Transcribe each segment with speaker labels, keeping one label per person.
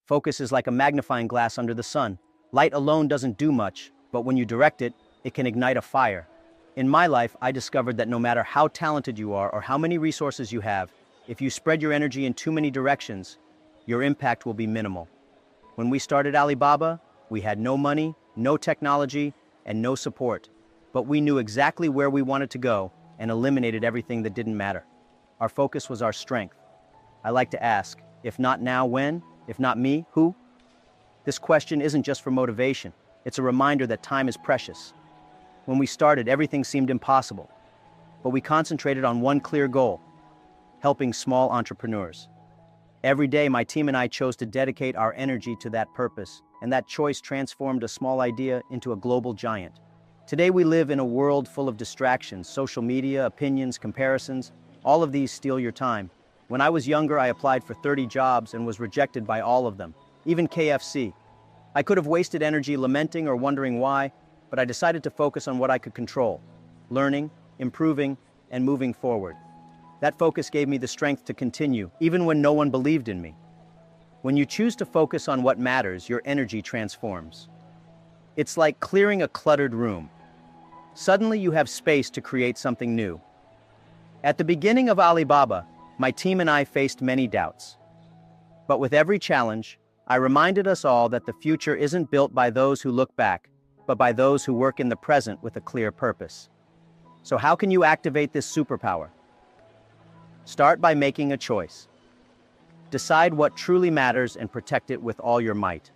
Speaker 1: Focus is like a magnifying glass under the sun. Light alone doesn't do much, but when you direct it, it can ignite a fire. In my life, I discovered that no matter how talented you are or how many resources you have, if you spread your energy in too many directions, your impact will be minimal. When we started Alibaba, we had no money, no technology, and no support. But we knew exactly where we wanted to go and eliminated everything that didn't matter. Our focus was our strength. I like to ask, if not now, when? If not me, who? This question isn't just for motivation. It's a reminder that time is precious. When we started, everything seemed impossible. But we concentrated on one clear goal: helping small entrepreneurs. Every day, my team and I chose to dedicate our energy to that purpose, and that choice transformed a small idea into a global giant. Today, we live in a world full of distractions: social media, opinions, comparisons. All of these steal your time. When I was younger, I applied for 30 jobs and was rejected by all of them, even KFC. I could have wasted energy lamenting or wondering why, but I decided to focus on what I could control: learning, improving, and moving forward. That focus gave me the strength to continue, even when no one believed in me. When you choose to focus on what matters, your energy transforms. It's like clearing a cluttered room. Suddenly you have space to create something new. At the beginning of Alibaba, my team and I faced many doubts. But with every challenge, I reminded us all that the future isn't built by those who look back, but by those who work in the present with a clear purpose. So how can you activate this superpower? Start by making a choice. Decide what truly matters and protect it with all your might.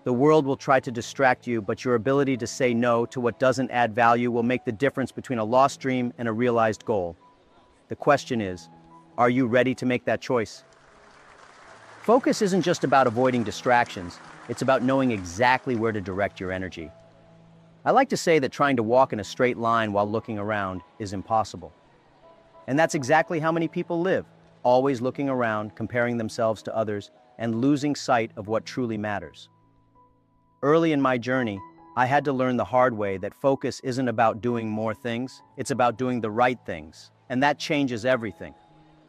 Speaker 1: The world will try to distract you, but your ability to say no to what doesn't add value will make the difference between a lost dream and a realized goal. The question is, are you ready to make that choice? Focus isn't just about avoiding distractions, it's about knowing exactly where to direct your energy. I like to say that trying to walk in a straight line while looking around is impossible. And that's exactly how many people live, always looking around, comparing themselves to others, and losing sight of what truly matters. Early in my journey, I had to learn the hard way that focus isn't about doing more things, it's about doing the right things, and that changes everything.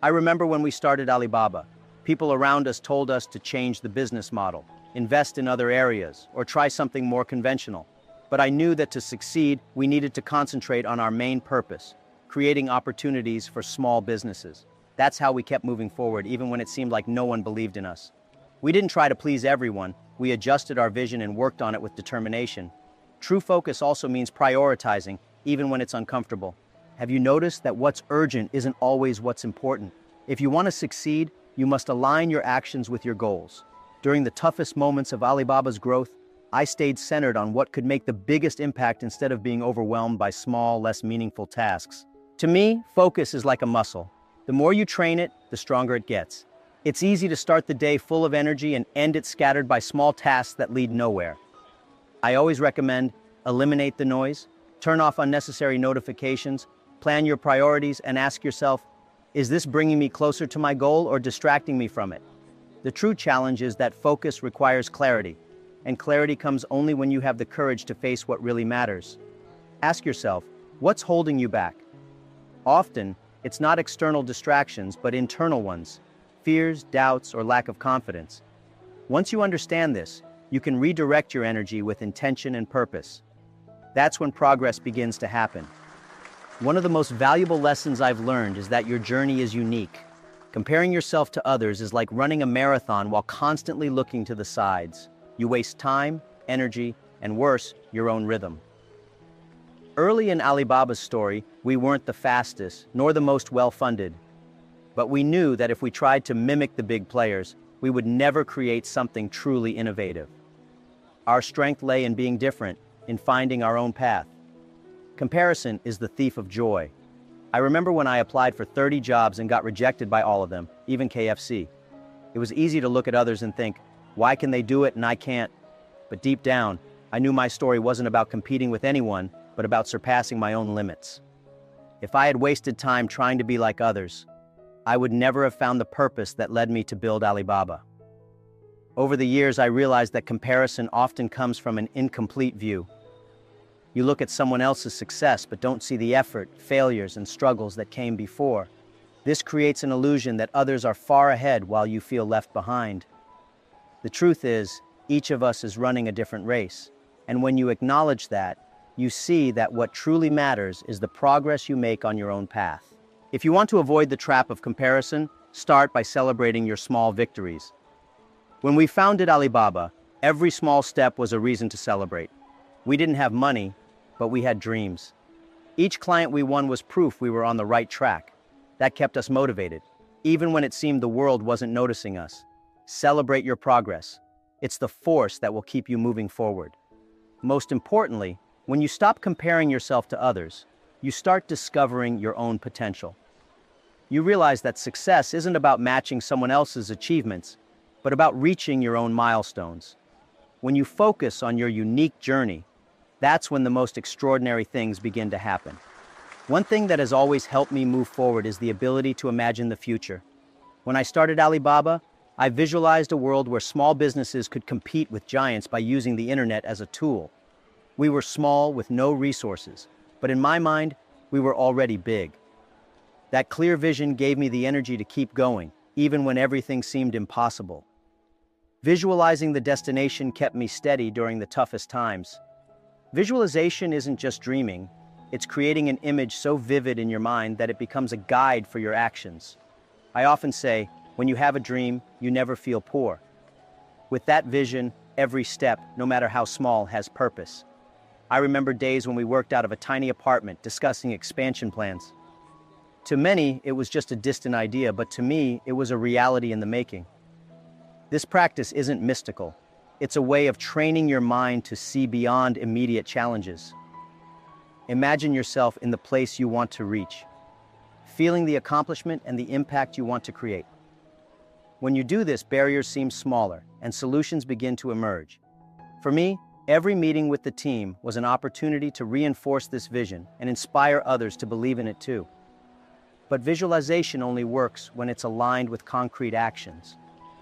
Speaker 1: I remember when we started Alibaba, people around us told us to change the business model, invest in other areas, or try something more conventional. But I knew that to succeed, we needed to concentrate on our main purpose: creating opportunities for small businesses. That's how we kept moving forward, even when it seemed like no one believed in us. We didn't try to please everyone, we adjusted our vision and worked on it with determination. True focus also means prioritizing, even when it's uncomfortable. Have you noticed that what's urgent isn't always what's important? If you want to succeed, you must align your actions with your goals. During the toughest moments of Alibaba's growth, I stayed centered on what could make the biggest impact instead of being overwhelmed by small, less meaningful tasks. To me, focus is like a muscle. The more you train it, the stronger it gets. It's easy to start the day full of energy and end it scattered by small tasks that lead nowhere. I always recommend eliminate the noise, turn off unnecessary notifications, plan your priorities, and ask yourself, is this bringing me closer to my goal or distracting me from it? The true challenge is that focus requires clarity, and clarity comes only when you have the courage to face what really matters. Ask yourself, what's holding you back? Often, it's not external distractions, but internal ones: fears, doubts, or lack of confidence. Once you understand this, you can redirect your energy with intention and purpose. That's when progress begins to happen. One of the most valuable lessons I've learned is that your journey is unique. Comparing yourself to others is like running a marathon while constantly looking to the sides. You waste time, energy, and worse, your own rhythm. Early in Alibaba's story, we weren't the fastest, nor the most well-funded. But we knew that if we tried to mimic the big players, we would never create something truly innovative. Our strength lay in being different, in finding our own path. Comparison is the thief of joy. I remember when I applied for 30 jobs and got rejected by all of them, even KFC. It was easy to look at others and think, why can they do it and I can't? But deep down, I knew my story wasn't about competing with anyone, but about surpassing my own limits. If I had wasted time trying to be like others, I would never have found the purpose that led me to build Alibaba. Over the years, I realized that comparison often comes from an incomplete view. You look at someone else's success but don't see the effort, failures, and struggles that came before. This creates an illusion that others are far ahead while you feel left behind. The truth is, each of us is running a different race. And when you acknowledge that, you see that what truly matters is the progress you make on your own path. If you want to avoid the trap of comparison, start by celebrating your small victories. When we founded Alibaba, every small step was a reason to celebrate. We didn't have money, but we had dreams. Each client we won was proof we were on the right track. That kept us motivated, even when it seemed the world wasn't noticing us. Celebrate your progress. It's the force that will keep you moving forward. Most importantly, when you stop comparing yourself to others, you start discovering your own potential. You realize that success isn't about matching someone else's achievements, but about reaching your own milestones. When you focus on your unique journey, that's when the most extraordinary things begin to happen. One thing that has always helped me move forward is the ability to imagine the future. When I started Alibaba, I visualized a world where small businesses could compete with giants by using the internet as a tool. We were small with no resources, but in my mind, we were already big. That clear vision gave me the energy to keep going, even when everything seemed impossible. Visualizing the destination kept me steady during the toughest times. Visualization isn't just dreaming, it's creating an image so vivid in your mind that it becomes a guide for your actions. I often say, when you have a dream, you never feel poor. With that vision, every step, no matter how small, has purpose. I remember days when we worked out of a tiny apartment discussing expansion plans. To many, it was just a distant idea, but to me, it was a reality in the making. This practice isn't mystical. It's a way of training your mind to see beyond immediate challenges. Imagine yourself in the place you want to reach, feeling the accomplishment and the impact you want to create. When you do this, barriers seem smaller and solutions begin to emerge. For me, every meeting with the team was an opportunity to reinforce this vision and inspire others to believe in it too. But visualization only works when it's aligned with concrete actions.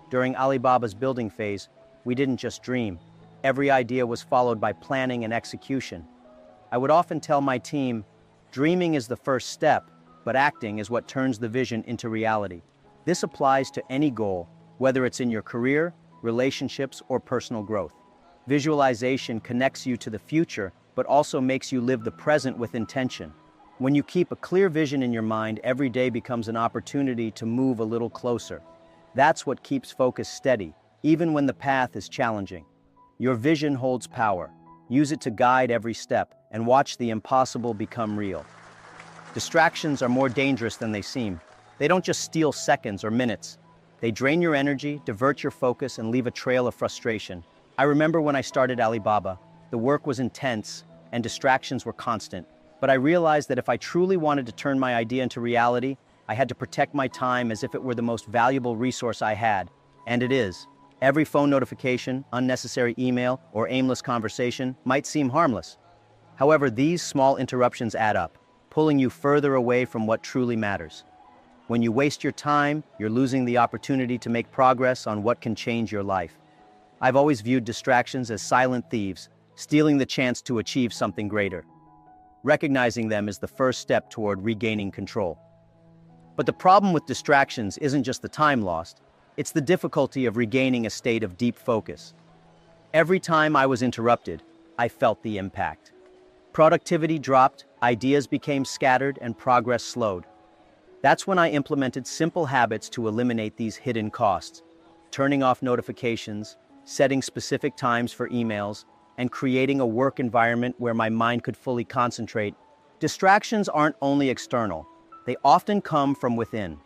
Speaker 1: During Alibaba's building phase, we didn't just dream. Every idea was followed by planning and execution. I would often tell my team, dreaming is the first step, but acting is what turns the vision into reality. This applies to any goal, whether it's in your career, relationships, or personal growth. Visualization connects you to the future, but also makes you live the present with intention. When you keep a clear vision in your mind, every day becomes an opportunity to move a little closer. That's what keeps focus steady, even when the path is challenging. Your vision holds power. Use it to guide every step and watch the impossible become real. Distractions are more dangerous than they seem. They don't just steal seconds or minutes. They drain your energy, divert your focus, and leave a trail of frustration. I remember when I started Alibaba, the work was intense and distractions were constant. But I realized that if I truly wanted to turn my idea into reality, I had to protect my time as if it were the most valuable resource I had. And it is. Every phone notification, unnecessary email, or aimless conversation might seem harmless. However, these small interruptions add up, pulling you further away from what truly matters. When you waste your time, you're losing the opportunity to make progress on what can change your life. I've always viewed distractions as silent thieves, stealing the chance to achieve something greater. Recognizing them is the first step toward regaining control. But the problem with distractions isn't just the time lost, it's the difficulty of regaining a state of deep focus. Every time I was interrupted, I felt the impact. Productivity dropped, ideas became scattered, and progress slowed. That's when I implemented simple habits to eliminate these hidden costs, turning off notifications, setting specific times for emails, and creating a work environment where my mind could fully concentrate. Distractions aren't only external, they often come from within.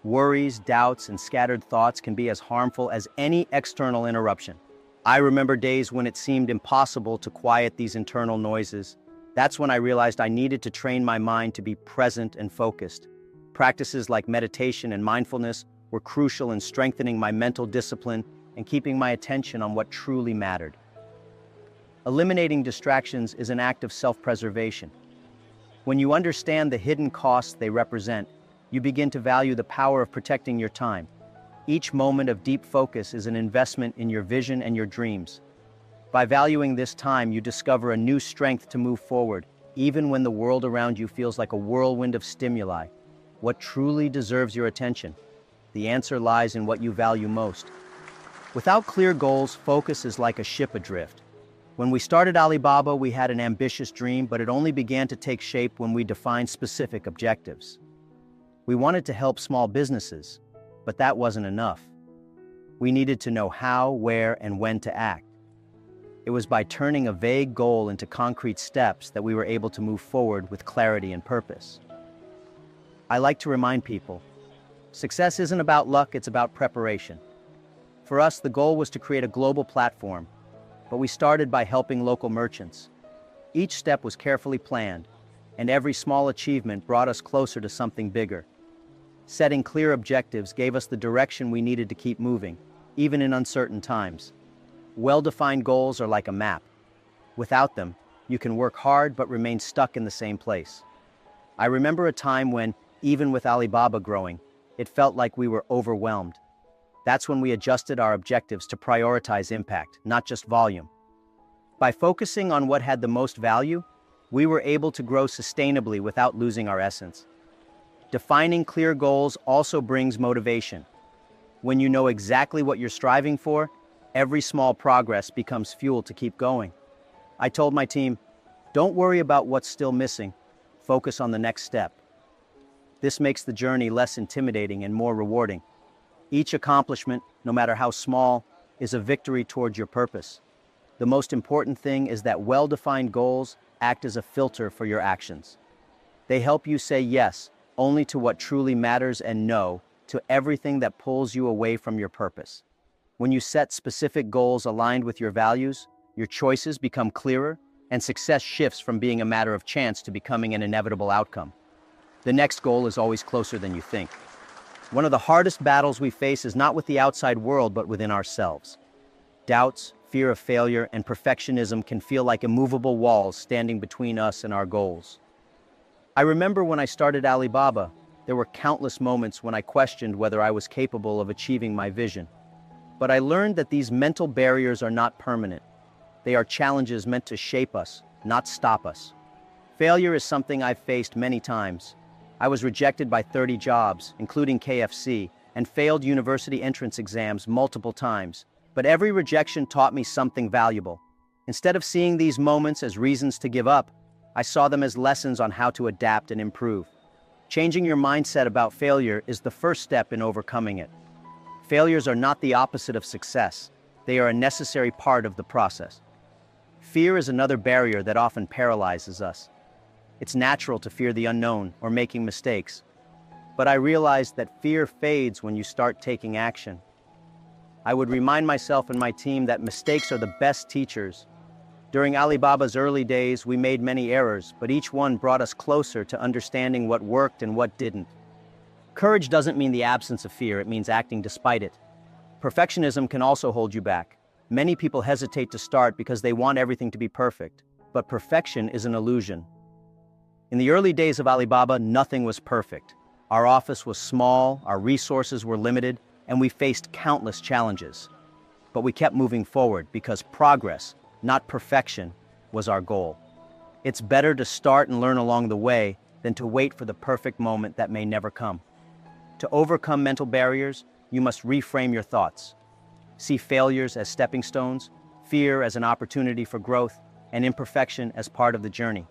Speaker 1: Worries, doubts, and scattered thoughts can be as harmful as any external interruption. I remember days when it seemed impossible to quiet these internal noises. That's when I realized I needed to train my mind to be present and focused. Practices like meditation and mindfulness were crucial in strengthening my mental discipline and keeping my attention on what truly mattered. Eliminating distractions is an act of self-preservation. When you understand the hidden costs they represent, you begin to value the power of protecting your time. Each moment of deep focus is an investment in your vision and your dreams. By valuing this time, you discover a new strength to move forward, even when the world around you feels like a whirlwind of stimuli. What truly deserves your attention? The answer lies in what you value most. Without clear goals, focus is like a ship adrift. When we started Alibaba, we had an ambitious dream, but it only began to take shape when we defined specific objectives. We wanted to help small businesses, but that wasn't enough. We needed to know how, where, and when to act. It was by turning a vague goal into concrete steps that we were able to move forward with clarity and purpose. I like to remind people, success isn't about luck, it's about preparation. For us, the goal was to create a global platform, but we started by helping local merchants. Each step was carefully planned, and every small achievement brought us closer to something bigger. Setting clear objectives gave us the direction we needed to keep moving, even in uncertain times. Well-defined goals are like a map. Without them, you can work hard but remain stuck in the same place. I remember a time when, even with Alibaba growing, it felt like we were overwhelmed. That's when we adjusted our objectives to prioritize impact, not just volume. By focusing on what had the most value, we were able to grow sustainably without losing our essence. Defining clear goals also brings motivation. When you know exactly what you're striving for, every small progress becomes fuel to keep going. I told my team, don't worry about what's still missing, focus on the next step. This makes the journey less intimidating and more rewarding. Each accomplishment, no matter how small, is a victory towards your purpose. The most important thing is that well-defined goals act as a filter for your actions. They help you say yes only to what truly matters and no to everything that pulls you away from your purpose. When you set specific goals aligned with your values, your choices become clearer, and success shifts from being a matter of chance to becoming an inevitable outcome. The next goal is always closer than you think. One of the hardest battles we face is not with the outside world, but within ourselves. Doubts, fear of failure, and perfectionism can feel like immovable walls standing between us and our goals. I remember when I started Alibaba, there were countless moments when I questioned whether I was capable of achieving my vision. But I learned that these mental barriers are not permanent. They are challenges meant to shape us, not stop us. Failure is something I've faced many times. I was rejected by 30 jobs, including KFC, and failed university entrance exams multiple times. But every rejection taught me something valuable. Instead of seeing these moments as reasons to give up, I saw them as lessons on how to adapt and improve. Changing your mindset about failure is the first step in overcoming it. Failures are not the opposite of success. They are a necessary part of the process. Fear is another barrier that often paralyzes us. It's natural to fear the unknown or making mistakes. But I realized that fear fades when you start taking action. I would remind myself and my team that mistakes are the best teachers. During Alibaba's early days, we made many errors, but each one brought us closer to understanding what worked and what didn't. Courage doesn't mean the absence of fear, it means acting despite it. Perfectionism can also hold you back. Many people hesitate to start because they want everything to be perfect, but perfection is an illusion. In the early days of Alibaba, nothing was perfect. Our office was small, our resources were limited, and we faced countless challenges. But we kept moving forward because progress, not perfection, was our goal. It's better to start and learn along the way than to wait for the perfect moment that may never come. To overcome mental barriers, you must reframe your thoughts. See failures as stepping stones, fear as an opportunity for growth, and imperfection as part of the journey.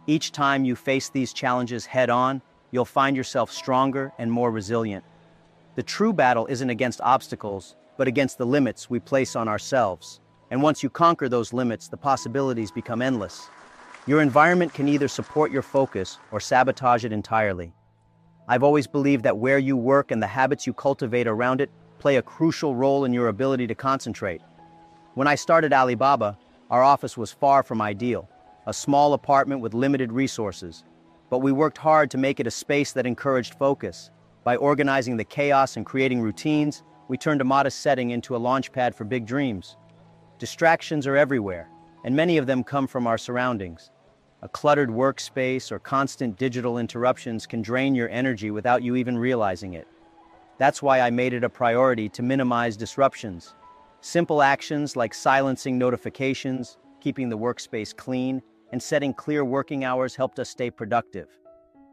Speaker 1: Each time you face these challenges head-on, you'll find yourself stronger and more resilient. The true battle isn't against obstacles, but against the limits we place on ourselves. And once you conquer those limits, the possibilities become endless. Your environment can either support your focus or sabotage it entirely. I've always believed that where you work and the habits you cultivate around it play a crucial role in your ability to concentrate. When I started Alibaba, our office was far from ideal, a small apartment with limited resources. But we worked hard to make it a space that encouraged focus. By organizing the chaos and creating routines, we turned a modest setting into a launchpad for big dreams. Distractions are everywhere, and many of them come from our surroundings. A cluttered workspace or constant digital interruptions can drain your energy without you even realizing it. That's why I made it a priority to minimize disruptions. Simple actions like silencing notifications, keeping the workspace clean, and setting clear working hours helped us stay productive.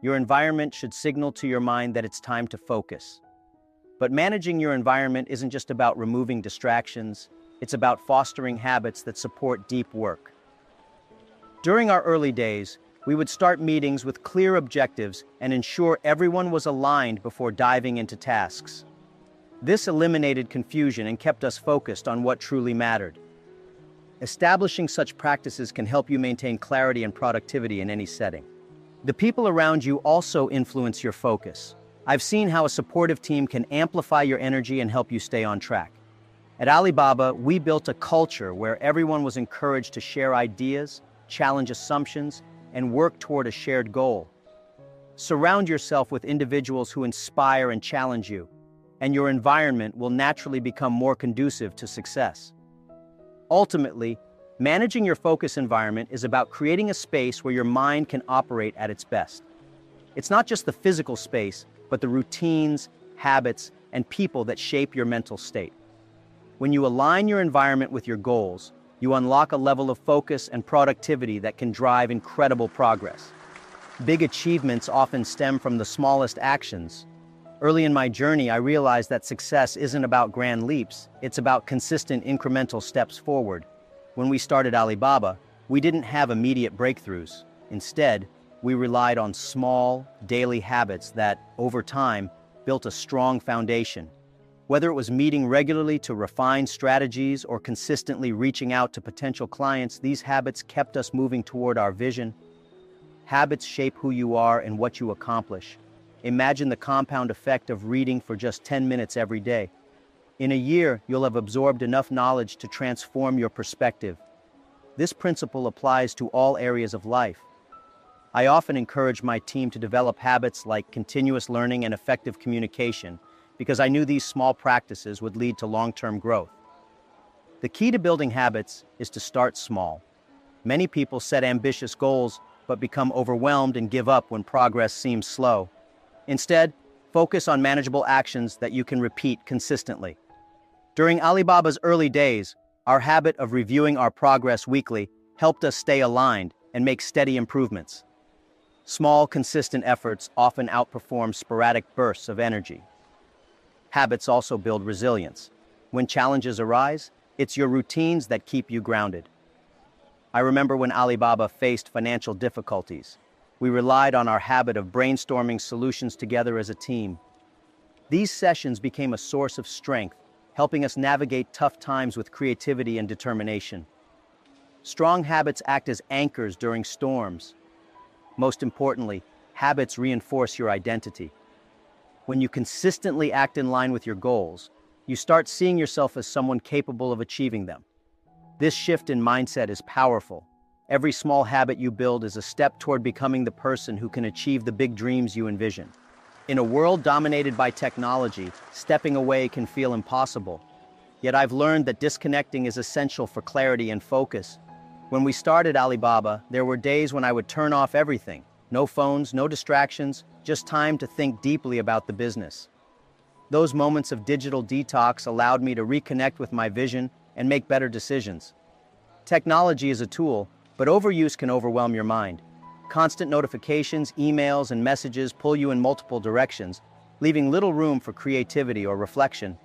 Speaker 1: Your environment should signal to your mind that it's time to focus. But managing your environment isn't just about removing distractions, it's about fostering habits that support deep work. During our early days, we would start meetings with clear objectives and ensure everyone was aligned before diving into tasks. This eliminated confusion and kept us focused on what truly mattered. Establishing such practices can help you maintain clarity and productivity in any setting. The people around you also influence your focus. I've seen how a supportive team can amplify your energy and help you stay on track. At Alibaba, we built a culture where everyone was encouraged to share ideas, challenge assumptions, and work toward a shared goal. Surround yourself with individuals who inspire and challenge you, and your environment will naturally become more conducive to success. Ultimately, managing your focus environment is about creating a space where your mind can operate at its best. It's not just the physical space, but the routines, habits, and people that shape your mental state. When you align your environment with your goals, you unlock a level of focus and productivity that can drive incredible progress. Big achievements often stem from the smallest actions. Early in my journey, I realized that success isn't about grand leaps, it's about consistent incremental steps forward. When we started Alibaba, we didn't have immediate breakthroughs. Instead, we relied on small, daily habits that, over time, built a strong foundation. Whether it was meeting regularly to refine strategies or consistently reaching out to potential clients, these habits kept us moving toward our vision. Habits shape who you are and what you accomplish. Imagine the compound effect of reading for just 10 minutes every day. In a year, you'll have absorbed enough knowledge to transform your perspective. This principle applies to all areas of life. I often encourage my team to develop habits like continuous learning and effective communication because I knew these small practices would lead to long-term growth. The key to building habits is to start small. Many people set ambitious goals but become overwhelmed and give up when progress seems slow. Instead, focus on manageable actions that you can repeat consistently. During Alibaba's early days, our habit of reviewing our progress weekly helped us stay aligned and make steady improvements. Small, consistent efforts often outperform sporadic bursts of energy. Habits also build resilience. When challenges arise, it's your routines that keep you grounded. I remember when Alibaba faced financial difficulties. We relied on our habit of brainstorming solutions together as a team. These sessions became a source of strength, helping us navigate tough times with creativity and determination. Strong habits act as anchors during storms. Most importantly, habits reinforce your identity. When you consistently act in line with your goals, you start seeing yourself as someone capable of achieving them. This shift in mindset is powerful. Every small habit you build is a step toward becoming the person who can achieve the big dreams you envision. In a world dominated by technology, stepping away can feel impossible. Yet I've learned that disconnecting is essential for clarity and focus. When we started Alibaba, there were days when I would turn off everything. No phones, no distractions, just time to think deeply about the business. Those moments of digital detox allowed me to reconnect with my vision and make better decisions. Technology is a tool, but overuse can overwhelm your mind. Constant notifications, emails, and messages pull you in multiple directions, leaving little room for creativity or reflection.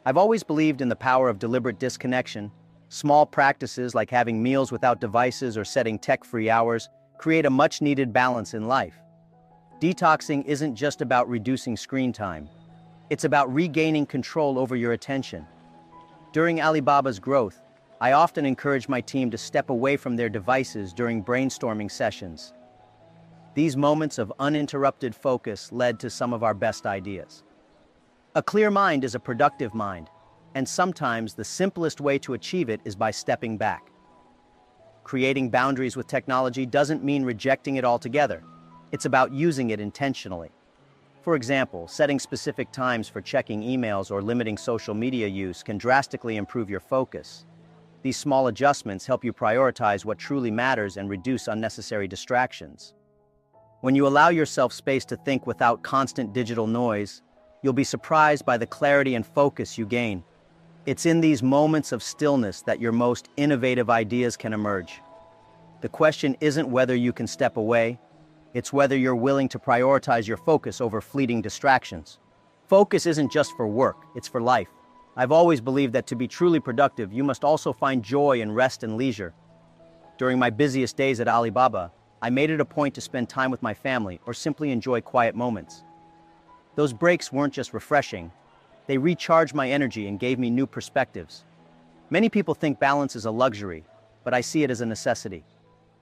Speaker 1: I've always believed in the power of deliberate disconnection. Small practices like having meals without devices or setting tech-free hours create a much-needed balance in life. Detoxing isn't just about reducing screen time. It's about regaining control over your attention. During Alibaba's growth, I often encourage my team to step away from their devices during brainstorming sessions. These moments of uninterrupted focus led to some of our best ideas. A clear mind is a productive mind, and sometimes the simplest way to achieve it is by stepping back. Creating boundaries with technology doesn't mean rejecting it altogether. It's about using it intentionally. For example, setting specific times for checking emails or limiting social media use can drastically improve your focus. These small adjustments help you prioritize what truly matters and reduce unnecessary distractions. When you allow yourself space to think without constant digital noise, you'll be surprised by the clarity and focus you gain. It's in these moments of stillness that your most innovative ideas can emerge. The question isn't whether you can step away, it's whether you're willing to prioritize your focus over fleeting distractions. Focus isn't just for work, it's for life. I've always believed that to be truly productive, you must also find joy in rest and leisure. During my busiest days at Alibaba, I made it a point to spend time with my family or simply enjoy quiet moments. Those breaks weren't just refreshing, they recharged my energy and gave me new perspectives. Many people think balance is a luxury, but I see it as a necessity.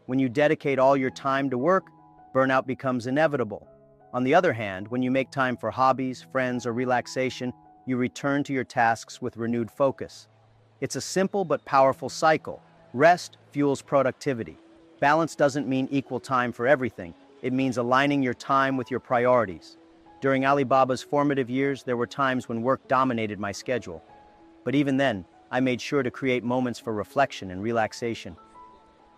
Speaker 1: When you dedicate all your time to work, burnout becomes inevitable. On the other hand, when you make time for hobbies, friends, or relaxation, you return to your tasks with renewed focus. It's a simple but powerful cycle. Rest fuels productivity. Balance doesn't mean equal time for everything. It means aligning your time with your priorities. During Alibaba's formative years, there were times when work dominated my schedule. But even then, I made sure to create moments for reflection and relaxation.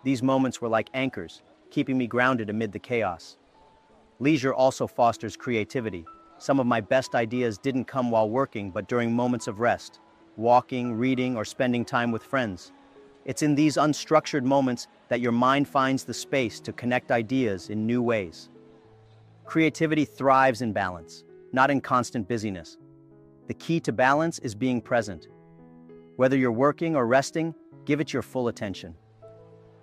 Speaker 1: These moments were like anchors, keeping me grounded amid the chaos. Leisure also fosters creativity. Some of my best ideas didn't come while working, but during moments of rest, walking, reading, or spending time with friends. It's in these unstructured moments that your mind finds the space to connect ideas in new ways. Creativity thrives in balance, not in constant busyness. The key to balance is being present. Whether you're working or resting, give it your full attention.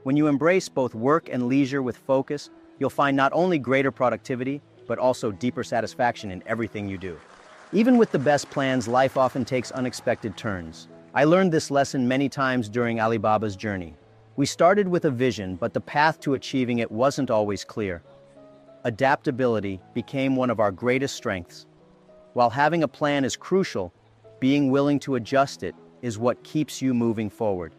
Speaker 1: When you embrace both work and leisure with focus, you'll find not only greater productivity, but also deeper satisfaction in everything you do. Even with the best plans, life often takes unexpected turns. I learned this lesson many times during Alibaba's journey. We started with a vision, but the path to achieving it wasn't always clear. Adaptability became one of our greatest strengths. While having a plan is crucial, being willing to adjust it is what keeps you moving forward.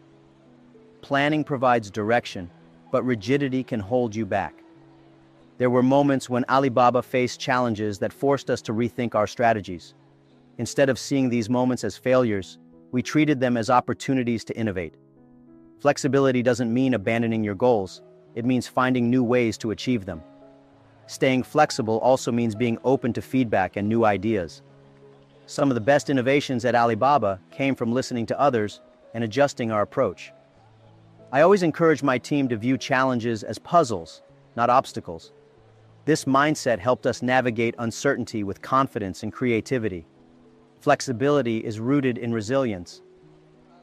Speaker 1: Planning provides direction, but rigidity can hold you back. There were moments when Alibaba faced challenges that forced us to rethink our strategies. Instead of seeing these moments as failures, we treated them as opportunities to innovate. Flexibility doesn't mean abandoning your goals, it means finding new ways to achieve them. Staying flexible also means being open to feedback and new ideas. Some of the best innovations at Alibaba came from listening to others and adjusting our approach. I always encourage my team to view challenges as puzzles, not obstacles. This mindset helped us navigate uncertainty with confidence and creativity. Flexibility is rooted in resilience.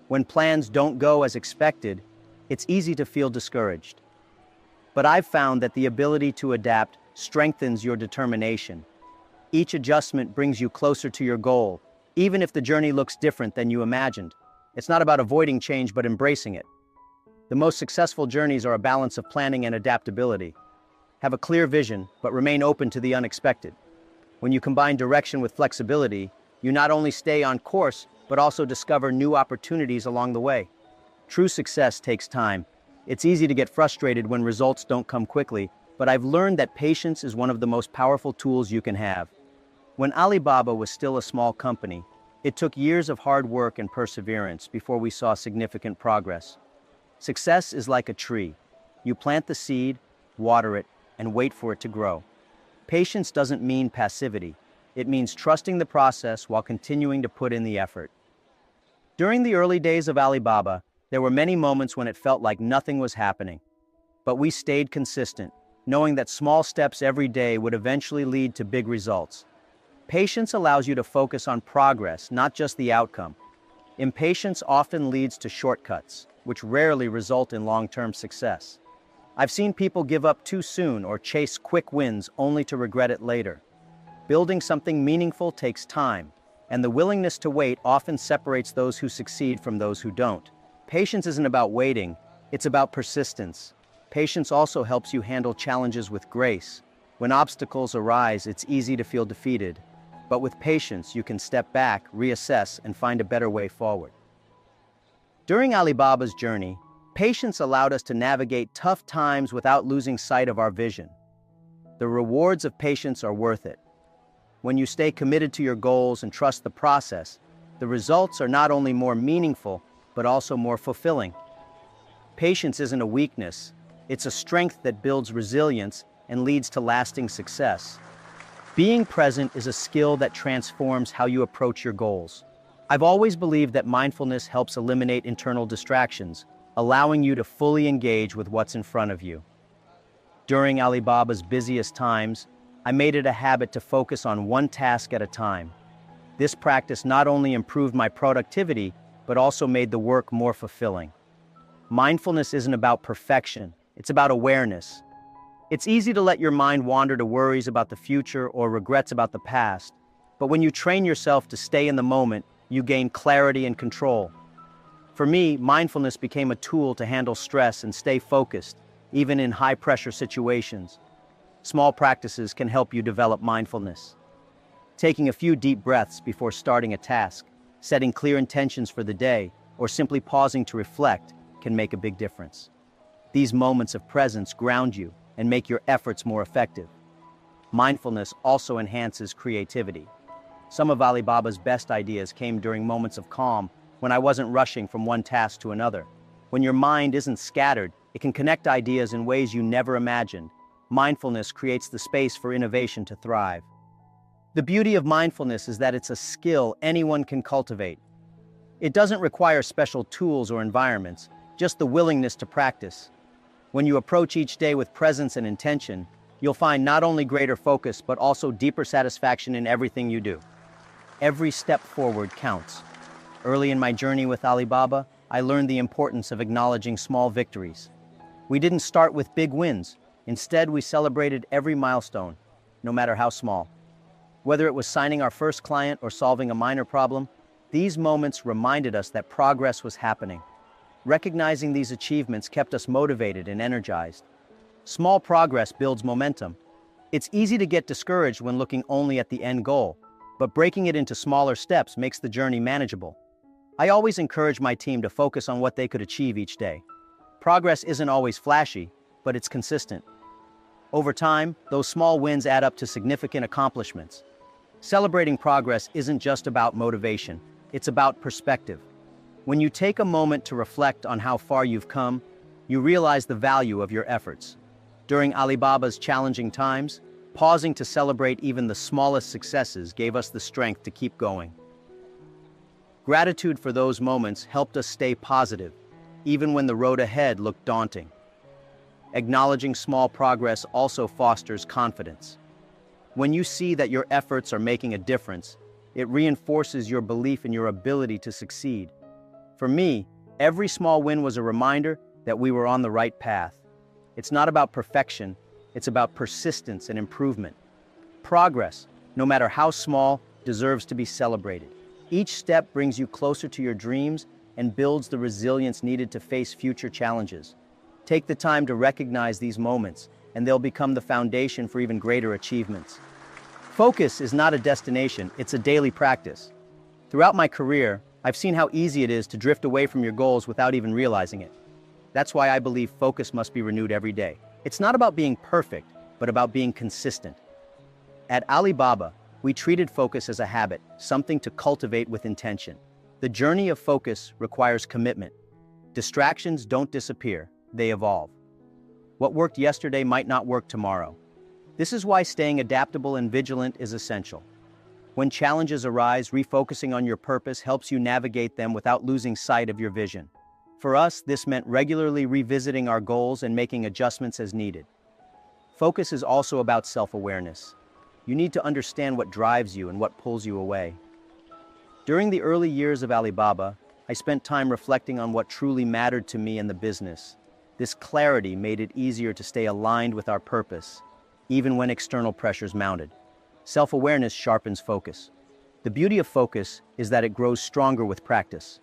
Speaker 1: When plans don't go as expected, it's easy to feel discouraged. But I've found that the ability to adapt strengthens your determination. Each adjustment brings you closer to your goal, even if the journey looks different than you imagined. It's not about avoiding change, but embracing it. The most successful journeys are a balance of planning and adaptability. Have a clear vision, but remain open to the unexpected. When you combine direction with flexibility, you not only stay on course, but also discover new opportunities along the way. True success takes time. It's easy to get frustrated when results don't come quickly, but I've learned that patience is one of the most powerful tools you can have. When Alibaba was still a small company, it took years of hard work and perseverance before we saw significant progress. Success is like a tree. You plant the seed, water it, and wait for it to grow. Patience doesn't mean passivity. It means trusting the process while continuing to put in the effort. During the early days of Alibaba, there were many moments when it felt like nothing was happening. But we stayed consistent, knowing that small steps every day would eventually lead to big results. Patience allows you to focus on progress, not just the outcome. Impatience often leads to shortcuts, which rarely result in long-term success. I've seen people give up too soon or chase quick wins only to regret it later. Building something meaningful takes time, and the willingness to wait often separates those who succeed from those who don't. Patience isn't about waiting, it's about persistence. Patience also helps you handle challenges with grace. When obstacles arise, it's easy to feel defeated. But with patience, you can step back, reassess, and find a better way forward. During Alibaba's journey, patience allowed us to navigate tough times without losing sight of our vision. The rewards of patience are worth it. When you stay committed to your goals and trust the process, the results are not only more meaningful, but also more fulfilling. Patience isn't a weakness, it's a strength that builds resilience and leads to lasting success. Being present is a skill that transforms how you approach your goals. I've always believed that mindfulness helps eliminate internal distractions, allowing you to fully engage with what's in front of you. During Alibaba's busiest times, I made it a habit to focus on one task at a time. This practice not only improved my productivity, but also made the work more fulfilling. Mindfulness isn't about perfection, it's about awareness. It's easy to let your mind wander to worries about the future or regrets about the past, but when you train yourself to stay in the moment, you gain clarity and control. For me, mindfulness became a tool to handle stress and stay focused, even in high-pressure situations. Small practices can help you develop mindfulness. Taking a few deep breaths before starting a task, setting clear intentions for the day, or simply pausing to reflect can make a big difference. These moments of presence ground you and make your efforts more effective. Mindfulness also enhances creativity. Some of Alibaba's best ideas came during moments of calm when I wasn't rushing from one task to another. When your mind isn't scattered, it can connect ideas in ways you never imagined. Mindfulness creates the space for innovation to thrive. The beauty of mindfulness is that it's a skill anyone can cultivate. It doesn't require special tools or environments, just the willingness to practice. When you approach each day with presence and intention, you'll find not only greater focus, but also deeper satisfaction in everything you do. Every step forward counts. Early in my journey with Alibaba, I learned the importance of acknowledging small victories. We didn't start with big wins. Instead, we celebrated every milestone, no matter how small. Whether it was signing our first client or solving a minor problem, these moments reminded us that progress was happening. Recognizing these achievements kept us motivated and energized. Small progress builds momentum. It's easy to get discouraged when looking only at the end goal, but breaking it into smaller steps makes the journey manageable. I always encourage my team to focus on what they could achieve each day. Progress isn't always flashy, but it's consistent. Over time, those small wins add up to significant accomplishments. Celebrating progress isn't just about motivation, it's about perspective. When you take a moment to reflect on how far you've come, you realize the value of your efforts. During Alibaba's challenging times, pausing to celebrate even the smallest successes gave us the strength to keep going. Gratitude for those moments helped us stay positive, even when the road ahead looked daunting. Acknowledging small progress also fosters confidence. When you see that your efforts are making a difference, it reinforces your belief in your ability to succeed. For me, every small win was a reminder that we were on the right path. It's not about perfection, it's about persistence and improvement. Progress, no matter how small, deserves to be celebrated. Each step brings you closer to your dreams and builds the resilience needed to face future challenges. Take the time to recognize these moments, and they'll become the foundation for even greater achievements. Focus is not a destination, it's a daily practice. Throughout my career, I've seen how easy it is to drift away from your goals without even realizing it. That's why I believe focus must be renewed every day. It's not about being perfect, but about being consistent. At Alibaba, we treated focus as a habit, something to cultivate with intention. The journey of focus requires commitment. Distractions don't disappear, they evolve. What worked yesterday might not work tomorrow. This is why staying adaptable and vigilant is essential. When challenges arise, refocusing on your purpose helps you navigate them without losing sight of your vision. For us, this meant regularly revisiting our goals and making adjustments as needed. Focus is also about self-awareness. You need to understand what drives you and what pulls you away. During the early years of Alibaba, I spent time reflecting on what truly mattered to me and the business. This clarity made it easier to stay aligned with our purpose, even when external pressures mounted. Self-awareness sharpens focus. The beauty of focus is that it grows stronger with practice.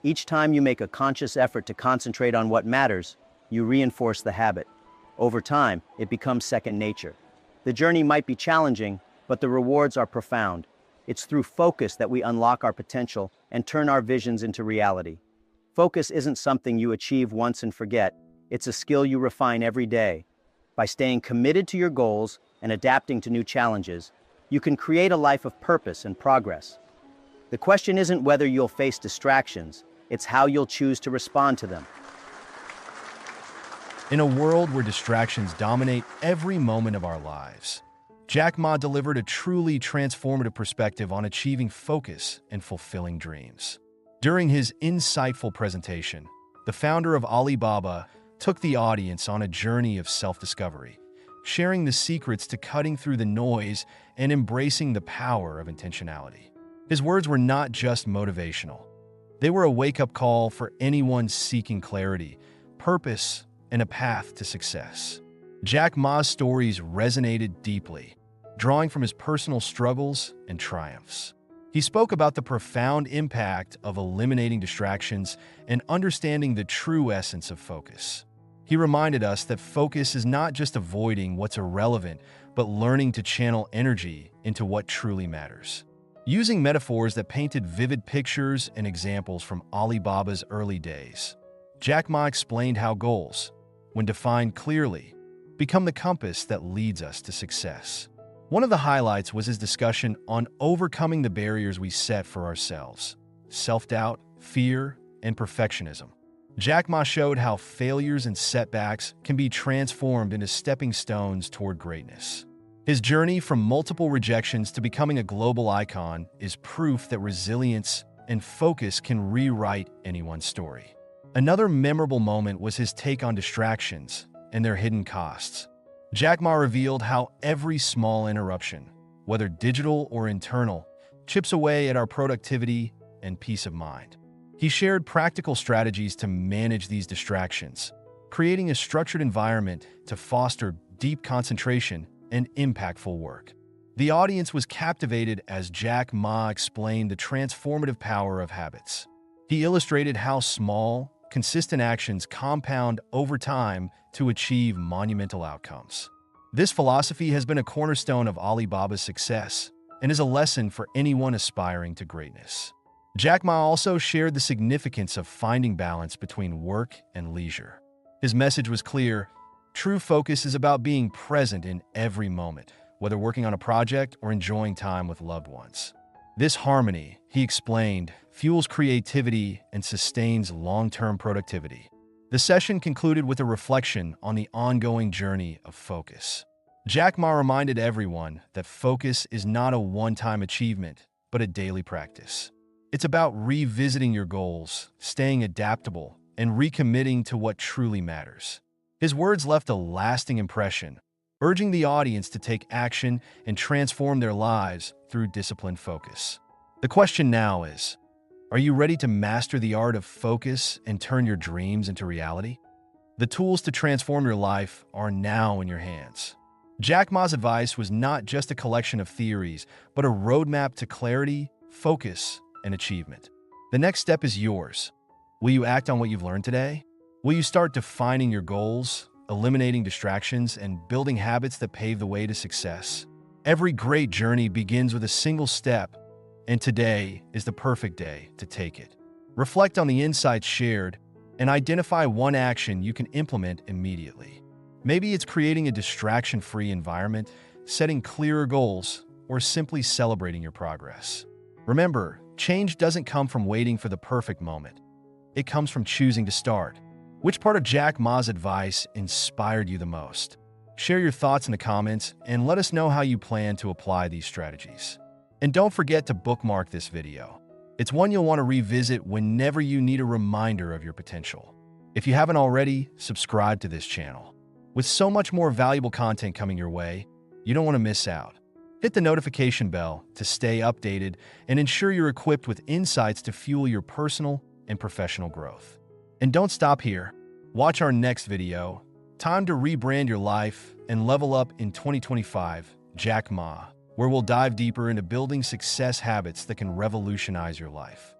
Speaker 1: Each time you make a conscious effort to concentrate on what matters, you reinforce the habit. Over time, it becomes second nature. The journey might be challenging, but the rewards are profound. It's through focus that we unlock our potential and turn our visions into reality. Focus isn't something you achieve once and forget. It's a skill you refine every day. By staying committed to your goals and adapting to new challenges, you can create a life of purpose and progress. The question isn't whether you'll face distractions, it's how you'll choose to respond to them.
Speaker 2: In a world where distractions dominate every moment of our lives, Jack Ma delivered a truly transformative perspective on achieving focus and fulfilling dreams. During his insightful presentation, the founder of Alibaba took the audience on a journey of self-discovery, sharing the secrets to cutting through the noise and embracing the power of intentionality. His words were not just motivational. They were a wake-up call for anyone seeking clarity, purpose, and a path to success. Jack Ma's stories resonated deeply, drawing from his personal struggles and triumphs. He spoke about the profound impact of eliminating distractions and understanding the true essence of focus. He reminded us that focus is not just avoiding what's irrelevant, but learning to channel energy into what truly matters. Using metaphors that painted vivid pictures and examples from Alibaba's early days, Jack Ma explained how goals, when defined clearly, become the compass that leads us to success. One of the highlights was his discussion on overcoming the barriers we set for ourselves: self-doubt, fear, and perfectionism. Jack Ma showed how failures and setbacks can be transformed into stepping stones toward greatness. His journey from multiple rejections to becoming a global icon is proof that resilience and focus can rewrite anyone's story. Another memorable moment was his take on distractions and their hidden costs. Jack Ma revealed how every small interruption, whether digital or internal, chips away at our productivity and peace of mind. He shared practical strategies to manage these distractions, creating a structured environment to foster deep concentration and impactful work. The audience was captivated as Jack Ma explained the transformative power of habits. He illustrated how small, consistent actions compound over time to achieve monumental outcomes. This philosophy has been a cornerstone of Alibaba's success and is a lesson for anyone aspiring to greatness. Jack Ma also shared the significance of finding balance between work and leisure. His message was clear: true focus is about being present in every moment, whether working on a project or enjoying time with loved ones. This harmony, he explained, fuels creativity and sustains long-term productivity. The session concluded with a reflection on the ongoing journey of focus. Jack Ma reminded everyone that focus is not a one-time achievement, but a daily practice. It's about revisiting your goals, staying adaptable, and recommitting to what truly matters. His words left a lasting impression, urging the audience to take action and transform their lives through disciplined focus. The question now is, are you ready to master the art of focus and turn your dreams into reality? The tools to transform your life are now in your hands. Jack Ma's advice was not just a collection of theories, but a roadmap to clarity, focus, and achievement. The next step is yours. Will you act on what you've learned today? Will you start defining your goals, eliminating distractions, and building habits that pave the way to success? Every great journey begins with a single step, and today is the perfect day to take it. Reflect on the insights shared and identify one action you can implement immediately. Maybe it's creating a distraction-free environment, setting clearer goals, or simply celebrating your progress. Remember, change doesn't come from waiting for the perfect moment. It comes from choosing to start. Which part of Jack Ma's advice inspired you the most? Share your thoughts in the comments and let us know how you plan to apply these strategies. And don't forget to bookmark this video. It's one you'll want to revisit whenever you need a reminder of your potential. If you haven't already, subscribe to this channel. With so much more valuable content coming your way, you don't want to miss out. Hit the notification bell to stay updated and ensure you're equipped with insights to fuel your personal and professional growth. And don't stop here. Watch our next video, Time to Rebrand Your Life and Level Up in 2025, Jack Ma, where we'll dive deeper into building success habits that can revolutionize your life.